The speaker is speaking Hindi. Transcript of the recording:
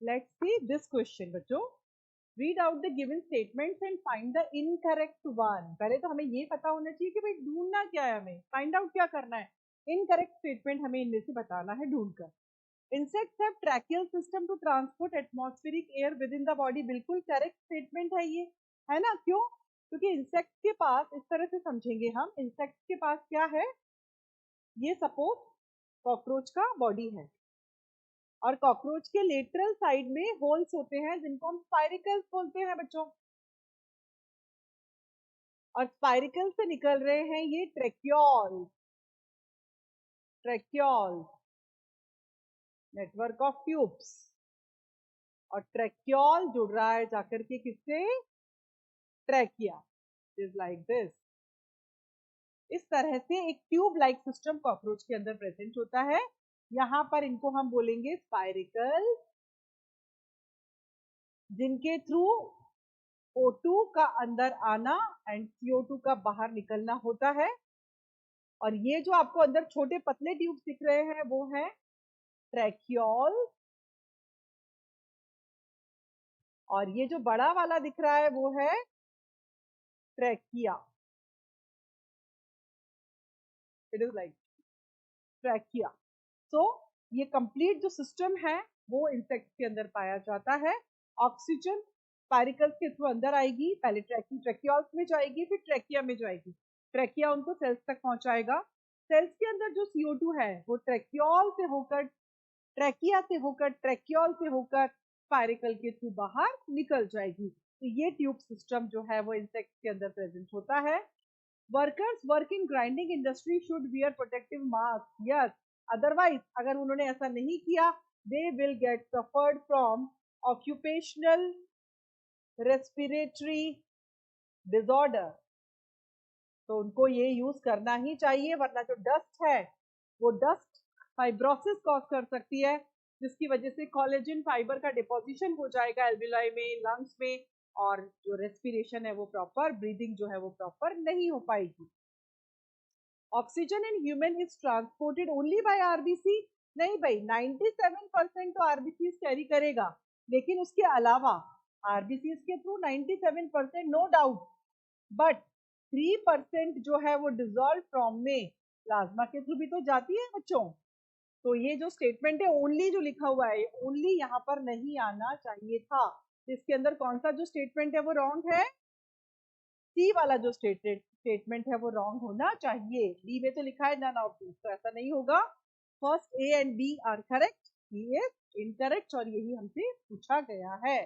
Let's see this question बच्चों. Read out the given statements and find the incorrect one. पहले तो हमें ये पता होना चाहिए कि भाई ढूंढना क्या है, हमें फाइंड आउट क्या करना है. इनकरेक्ट स्टेटमेंट हमें इनमें से बताना है ढूंढकर. Insects have tracheal system to transport atmospheric air within the body. बिल्कुल करेक्ट स्टेटमेंट है ये, है ना? क्यों? क्योंकि इंसेक्ट के पास, इस तरह से समझेंगे हम, इंसेक्ट के पास क्या है? ये सपोज कॉकरोच का बॉडी है और कॉकरोच के लेटरल साइड में होल्स होते हैं जिनको हम स्पाइरिकल्स बोलते हैं बच्चों. और स्पाइरिकल से निकल रहे हैं ये ट्रेक्योल. ट्रेक्योल नेटवर्क ऑफ ट्यूब्स. और ट्रेक्योल जुड़ रहा है जाकर के किससे? ट्रैकिया. Is like this. इस तरह से एक ट्यूब लाइक सिस्टम कॉकरोच के अंदर प्रेजेंट होता है. यहां पर इनको हम बोलेंगे स्पाइरिकल, जिनके थ्रू O2 का अंदर आना एंड CO2 का बाहर निकलना होता है. और ये जो आपको अंदर छोटे पतले ट्यूब दिख रहे हैं वो है ट्रैकियोल. और ये जो बड़ा वाला दिख रहा है वो है trachea. It is like trachea. So ये कंप्लीट जो सिस्टम है वो इंसेक्ट के अंदर पाया जाता है. ऑक्सीजन स्पाइरिकल्स के थ्रू अंदर आएगी, पहले ट्रैकियोल्स में जाएगी, फिर ट्रैकिया में जाएगी. ट्रैकिया उनको सेल्स तक पहुंचाएगा. सेल्स के अंदर जो CO2 है वो ट्रैकियोल से होकर, ट्रैकिया से होकर, ट्रैकियोल से होकर स्पाइरिकल के थ्रू बाहर निकल जाएगी. तो ये ट्यूब सिस्टम जो है वो इंसेक्ट के अंदर प्रेजेंट होता है. Workers work in grinding industry should wear protective mask. Yes, otherwise अगर उन्होंने ऐसा नहीं किया they will get suffered from occupational respiratory disorder. तो उनको ये यूज करना ही चाहिए, वरना जो डस्ट है वो डस्ट फाइब्रोसिस कॉज कर सकती है, जिसकी वजह से कोलेजन फाइबर का डिपोजिशन हो जाएगा एल्विलाई में, लंग्स में, और जो रेस्पिरेशन है वो प्रॉपर, ब्रीदिंग जो है वो प्रॉपर नहीं हो पाएगी. Oxygen in human is transported only by RBC. नहीं भाई, 97% तो आरबीसी कैरी करेगा, लेकिन उसके अलावा आरबीसी के थ्रू 97% नो डाउट, बट 3% जो है वो डिजॉल्व फॉर्म में प्लाज्मा के थ्रू भी तो जाती है बच्चों. तो ये जो स्टेटमेंट है ओनली जो लिखा हुआ है, ओनली यहाँ पर नहीं आना चाहिए था. इसके अंदर कौन सा जो स्टेटमेंट है वो रॉन्ग है? सी वाला जो स्टेटमेंट है वो रॉन्ग होना चाहिए. डी में तो लिखा है नन ऑफ दिस, तो ऐसा नहीं होगा. First a and b are correct, d is incorrect, और यही हमसे पूछा गया है.